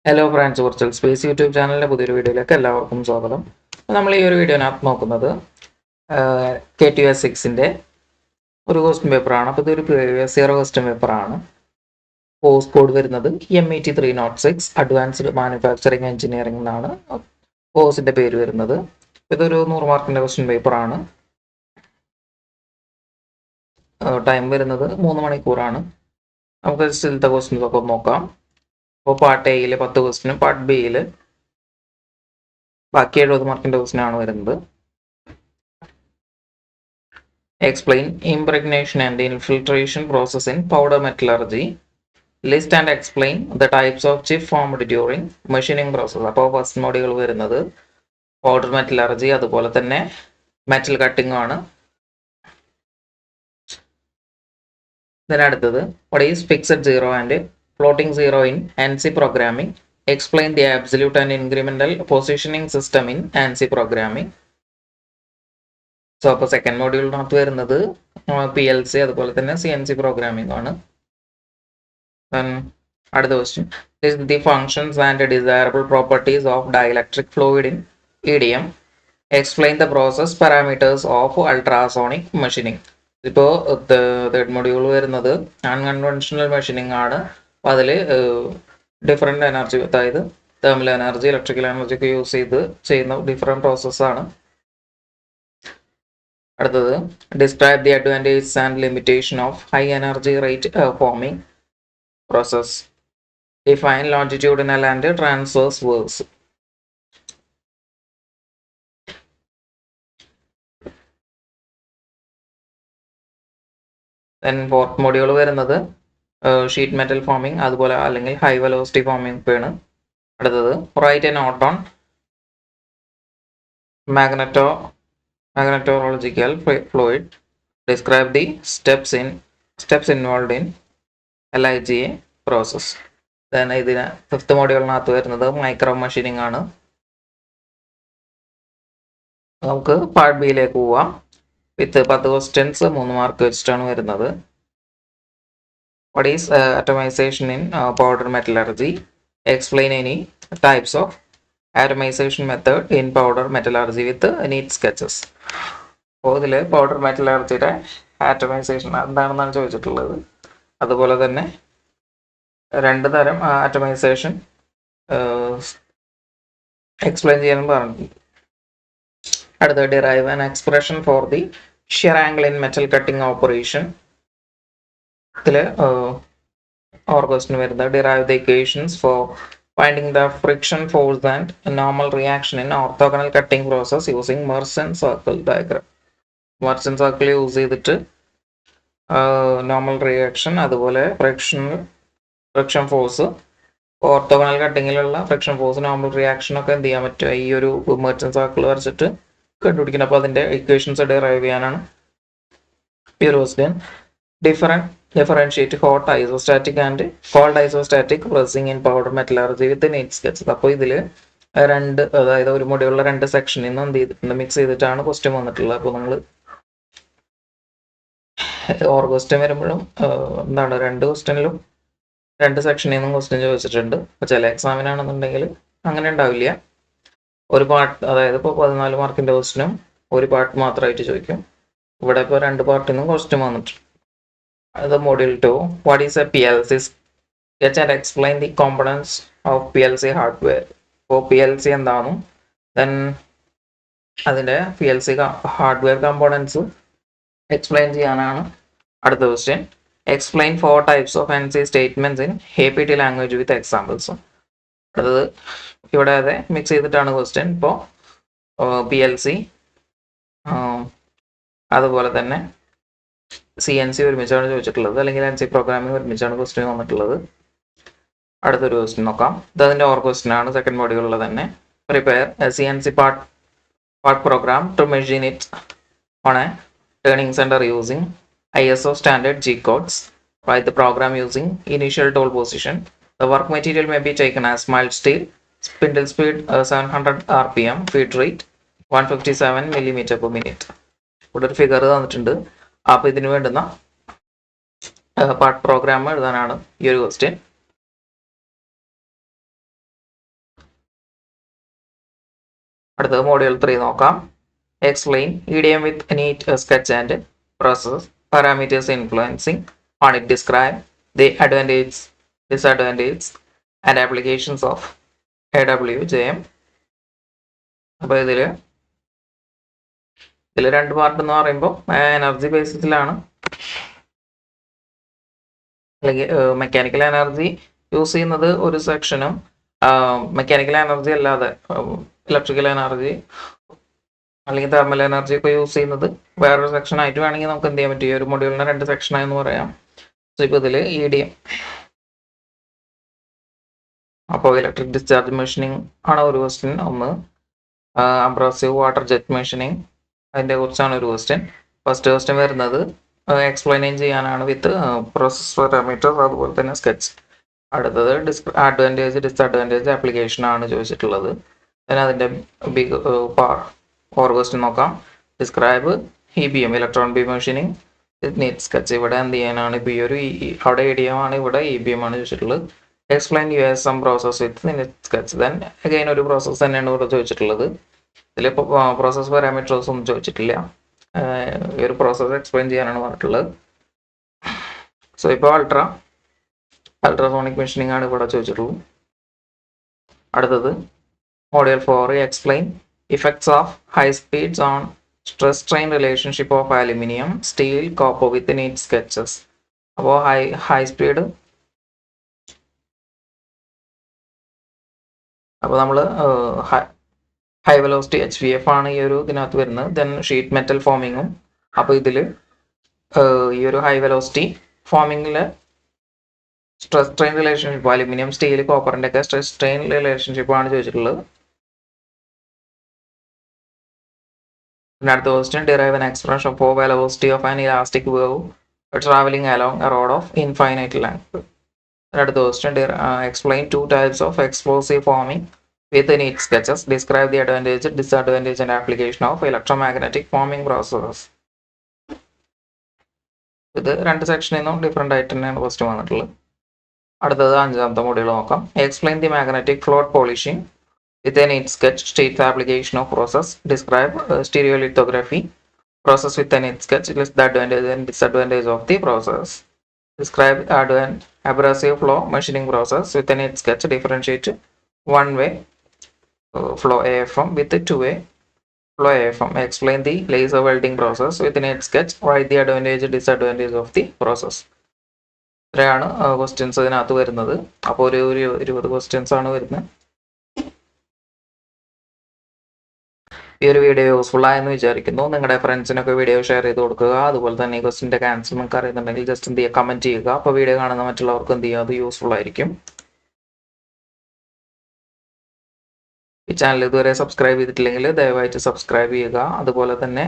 Hello friends, virtual space YouTube ചാനലിൻ്റെ പുതിയൊരു വീഡിയോയിലേക്ക് എല്ലാവർക്കും സ്വാഗതം. നമ്മൾ ഈ ഒരു വീഡിയോനകത്ത് നോക്കുന്നത് KTS6 ഒരു ക്വസ്റ്റ്യൻ പേപ്പറാണ്. അപ്പോൾ ഇതൊരു പ്രീവിയസ് ഇയർ ക്വസ്റ്റ്യൻ പേപ്പറാണ്. കോഴ്സ് കോഡ് വരുന്നത് MET306 അഡ്വാൻസ്ഡ് മാനുഫാക്ചറിങ് എഞ്ചിനീയറിംഗ് എന്നാണ് കോഴ്സിൻ്റെ പേര് വരുന്നത്. ഇതൊരു 100 മാർക്കിൻ്റെ ക്വസ്റ്റ്യൻ പേപ്പറാണ്. ടൈം വരുന്നത് 3 മണിക്കൂറാണ്. നമുക്ക് ഇതിലത്തെ ക്വസ്റ്റ്യൻസ് ഒക്കെ നോക്കാം. അപ്പോൾ പാർട്ട് എയിൽ 10 ക്വസ്റ്റിനും പാർട്ട് ബിയിൽ ബാക്കി 70 മാർക്കിൻ്റെ ക്വസ്റ്റിനാണ് വരുന്നത്. Explain impregnation and infiltration process in powder metallurgy. List and explain the types of chip formed during machining process. അപ്പോൾ ഫസ്റ്റ് മോഡ്യൂൾ വരുന്നത് പൗഡർ മെറ്റലർജി, അതുപോലെ തന്നെ മെറ്റൽ കട്ടിംഗ് ആണ്. ഇതിനടുത്തത് what is fixed zero and floating zero in ANSI programming. Explain the absolute and incremental positioning system in ANSI programming. So അപ്പോൾ second മോഡ്യൂളിനകത്ത് വരുന്നത് PLC അതുപോലെ തന്നെ CNC programming ആണ്. അടുത്ത question is the functions and desirable properties of dielectric fluid in EDM. Explain the process parameters of ultrasonic machining. ഇപ്പോൾ third module വരുന്നത് unconventional machining ആണ്. അപ്പോൾ അതിൽ ഡിഫറെൻ്റ് എനർജി, അതായത് തെർമൽ എനർജി, ഇലക്ട്രിക്കൽ എനർജി ഒക്കെ use ചെയ്ത് ചെയ്യുന്ന ഡിഫറെൻറ്റ് പ്രോസസ്സാണ്. അടുത്തത് describe the advantages and limitation of high energy rate forming process. Define longitudinal and transverse വേർബ്സ്. ദെൻ ഫോർത്ത് മൊഡ്യൂൾ വരുന്നത് ഷീറ്റ് മെറ്റൽ ഫോമിംഗ് അതുപോലെ അല്ലെങ്കിൽ ഹൈ വെലോസിറ്റി ഫോമിംഗ് ആണ്. അടുത്തത് write a note on magnetorheological fluid. Describe the steps involve in LIGA process. Then ഇതിന് fifth മൊഡ്യൂളിനകത്ത് വരുന്നത് micro machining ആണ്. നമുക്ക് പാർട്ട് ബിയിലേക്ക് പോവാം. വിത്ത് 10 ക്വസ്റ്റ്യൻസ് 3 മാർക്ക് വെച്ചിട്ടാണ് വരുന്നത്. What is atomization in powder metallurgy? Explain any types of atomization method in powder metallurgy with neat sketches. അപ്പോൾ ഇതിൽ powder മെറ്റലർജിയുടെ ആറ്റമൈസേഷൻ എന്താണെന്നാണ് ചോദിച്ചിട്ടുള്ളത്. അതുപോലെ തന്നെ 2 തരം ആറ്റമൈസേഷൻ എക്സ്പ്ലെയിൻ ചെയ്യാനും പറഞ്ഞിട്ടുണ്ട്. അടുത്ത derive an expression for the shear angle in metal cutting operation. ഇതിൽ ക്വസ്റ്റ്യൻ വരുന്നത് derive the equations for finding the friction force and normal reaction in orthogonal cutting process using Merchant circle diagram. Merchant circle use ചെയ്തിട്ട് normal reaction അതുപോലെ friction force, orthogonal കട്ടിങ്ങിലുള്ള friction force, normal reaction ഒക്കെ എന്ത് ചെയ്യാൻ പറ്റും ഈ ഒരു മെർസൻ circle വരച്ചിട്ട് കണ്ടുപിടിക്കണം. അപ്പോൾ അതിൻ്റെ ഇക്വേഷൻസ് ഡിറൈവ് ചെയ്യാനാണ് ഈ ഒരു question. Differentiate hot isostatic and cold isostatic pressing in powder metallurgy with neat sketches. അപ്പോൾ ഇതിൽ അതായത് ഒരു മൊഡ്യൂളിലെ 2 സെക്ഷനിൽ നിന്ന് എന്ത് ചെയ്തിട്ടുണ്ട്, മിക്സ് ചെയ്തിട്ടാണ് ക്വസ്റ്റ്യൻ വന്നിട്ടുള്ളത്. അപ്പോൾ നിങ്ങൾ ക്വസ്റ്റ്യൻ വരുമ്പോഴും എന്താണ് 2 ക്വസ്റ്റ്യനിലും 2 സെക്ഷനിൽ നിന്നും ക്വസ്റ്റ്യൻ ചോദിച്ചിട്ടുണ്ട്. അപ്പോൾ ചില എക്സാമിനാണെന്നുണ്ടെങ്കിൽ അങ്ങനെ ഉണ്ടാവില്ല. ഒരു പാർട്ട്, അതായത് ഇപ്പോൾ 14 മാർക്കിൻ്റെ ക്വസ്റ്റ്യനും ഒരു പാർട്ട് മാത്രമായിട്ട് ചോദിക്കും. ഇവിടെ ഇപ്പോൾ 2 പാർട്ടിൽ നിന്നും ക്വസ്റ്റ്യൻ വന്നിട്ടുണ്ട്. The module 2, what is a PLC? Sketch and explain the components of PLC hardware. അപ്പോൾ PLC എന്താണ്, ദെൻ അതിൻ്റെ PLC ഹാർഡ്വെയർ കമ്പോണൻസ് എക്സ്പ്ലെയിൻ ചെയ്യാനാണ് അടുത്ത question. Explain 4 types of ANSI statements in APT language with examples. അടുത്തത് ഇവിടെ അതെ mix ചെയ്തിട്ടാണ് question. ഇപ്പോൾ PLC അതുപോലെ തന്നെ CNC ഒരുമിച്ചാണ് ചോദിച്ചിട്ടുള്ളത്, അല്ലെങ്കിൽ ANSI പ്രോഗ്രാമിംഗ് ഒരുമിച്ചാണ് ക്വസ്റ്റ്യൻ വന്നിട്ടുള്ളത്. അടുത്തൊരു ക്വസ്റ്റ്യൻ നോക്കാം. ഇത് അതിൻ്റെ ക്വസ്റ്റ്യൻ ആണ്, സെക്കൻഡ് മോഡ്യൂളിൽ തന്നെ. Prepare CNC part program to machine it on a turning centre using ISO standard G codes. Write the program using initial tool position. The work material may be taken as mild steel, spindle speed 700 RPM, feed rate 157 mm/minute. ഇവിടെ ഒരു figure തന്നിട്ടുണ്ട്. അപ്പോൾ ഇതിന് വേണ്ടുന്ന part programme എഴുതാനാണ് ഈ ഒരു question. അടുത്തത് മോഡ്യൂൾ 3 നോക്കാം. Explain EDM with neat sketch and process, parameters influencing on it, describe the advantage, disadvantage and applications of AWJM. അപ്പോൾ ഇതിൽ രണ്ട് പാർട്ട് എന്ന് പറയുമ്പോൾ എനർജി ബേസിസിലാണ്, അല്ലെങ്കിൽ മെക്കാനിക്കൽ എനർജി യൂസ് ചെയ്യുന്നത് ഒരു സെക്ഷനും മെക്കാനിക്കൽ എനർജി അല്ലാതെ ഇലക്ട്രിക്കൽ എനർജി അല്ലെങ്കിൽ തെർമൽ എനർജി ഒക്കെ യൂസ് ചെയ്യുന്നത് വേറൊരു സെക്ഷൻ ആയിട്ട് വേണമെങ്കിൽ നമുക്ക് എന്ത് ചെയ്യാൻ പറ്റും, ഈ ഒരു മൊഡ്യൂളിനെ 2 സെക്ഷനായെന്ന് പറയാം. സോ ഇപ്പോൾ ഇതിൽ EDM, അപ്പോൾ ഇലക്ട്രിക് ഡിസ്ചാർജ് മെഷീനിങ് ആണ് ഒരു ക്വസ്റ്റ്യൻ. ഒന്ന് അബ്രാസീവ് വാട്ടർ ജെറ്റ് മെഷീനിങ്, അതിൻ്റെ കുറിച്ചാണ് ഒരു ക്വസ്റ്റ്യൻ. ഫസ്റ്റ് ക്വസ്റ്റ്യൻ വരുന്നത് എക്സ്പ്ലെയിൻ ചെയ്യാനാണ് വിത്ത് പ്രോസസ് പാരാമീറ്റേഴ്സ്, അതുപോലെ തന്നെ സ്കെച്ച്. അടുത്തത് അഡ്വാൻറ്റേജ് ഡിസഡ്വാൻറ്റേജ് ആപ്ലിക്കേഷൻ ആണ് ചോദിച്ചിട്ടുള്ളത്. പിന്നെ അതിൻ്റെ ബിഗ് ഫോർ ക്വസ്റ്റ്യൻ നോക്കാം. Describe EBM, electron beam machining neat sketch. ഇവിടെ എന്ത് ചെയ്യാനാണ്, ഇപ്പോൾ ഈ ഒരു അവിടെ EDM ആണ്, ഇവിടെ EBM ആണ് ചോദിച്ചിട്ടുള്ളത്. Explain USM process with neat sketch. Then again ഒരു പ്രോസസ് തന്നെയാണ് ഇവിടെ ചോദിച്ചിട്ടുള്ളത്. ഇതിലിപ്പോൾ പ്രോസസ് പാരാമീറ്റേഴ്സ് ഒന്നും ചോദിച്ചിട്ടില്ല, ഈ ഒരു പ്രോസസ് എക്സ്പ്ലെയിൻ ചെയ്യാനാണ് പറഞ്ഞിട്ടുള്ളത്. സോ ഇപ്പോൾ അൾട്രാസോണിക് മെഷീനിങ് ആണ് ഇവിടെ ചോദിച്ചിട്ടുള്ളത്. അടുത്തത് module 4 explain effects of high speeds on stress strain relationship of aluminium, steel, copper with neat sketches. അപ്പോൾ ഹൈ സ്പീഡ്, അപ്പോൾ നമ്മൾ ഹൈ വെലോസിറ്റി HVF ആണ് ഈ ഒരു ഇതിനകത്ത് വരുന്നത്. ദെൻ ഷീറ്റ് മെറ്റൽ ഫോമിങ്ങും. അപ്പോൾ ഇതിൽ ഈ ഒരു ഹൈ വെലോസിറ്റി ഫോമിങ്ങിൽ stress strain relationship, aluminium, steel, കോപ്പറിൻ്റെ ഒക്കെ സ്ട്രെസ് സ്ട്രെയിൻ റിലേഷൻഷിപ്പ് ആണ് ചോദിച്ചിട്ടുള്ളത്. പിന്നെ അടുത്ത question derive an expression for velocity of an elastic wave travelling along a rod of infinite length. അടുത്ത question explain 2 types of explosive forming with neat sketches. Describe the advantage, disadvantage and application of electromagnetic forming processes. ഇത് 2 സെക്ഷനിൽ നിന്നും different ആയിട്ട് തന്നെയാണ് question വന്നിട്ടുള്ളത്. അടുത്തത് 5ാമത്തെ module നോക്കാം. Explain the magnetic float polishing with a neat sketch, state application of process, describe stereolithography process with a neat sketch, list the advantage and disadvantage of the process. Describe abrasive flow machining process with a neat sketch. Differentiate one-way flow AFM with a two-way flow AFM. Explain the laser welding process with a neat sketch. Write the advantage and disadvantage of the process. ഇത്രയാണ് questions ഇതിനകത്ത് വരുന്നത്. അപ്പോൾ ഒരു 20 questions ആണ് വരുന്നത്. ഈ ഒരു video useful ആയെന്ന് വിചാരിക്കുന്നു. നിങ്ങളുടെ ഫ്രണ്ട്സിനൊക്കെ വീഡിയോ ഷെയർ ചെയ്ത് കൊടുക്കുക. അതുപോലെ തന്നെ ഈ ക്വസ്റ്റിൻ്റെ ആൻസർ നിങ്ങൾക്ക് അറിയുന്നുണ്ടെങ്കിൽ ജസ്റ്റ് എന്ത് ചെയ്യുക, കമൻറ്റ് ചെയ്യുക. അപ്പോൾ വീഡിയോ കാണുന്ന മറ്റുള്ളവർക്ക് എന്ത് ചെയ്യുക, അത് യൂസ്ഫുൾ ആയിരിക്കും. ഈ ചാനൽ ഇതുവരെ സബ്സ്ക്രൈബ് ചെയ്തിട്ടില്ലെങ്കിൽ ദയവായിട്ട് സബ്സ്ക്രൈബ് ചെയ്യുക. അതുപോലെ തന്നെ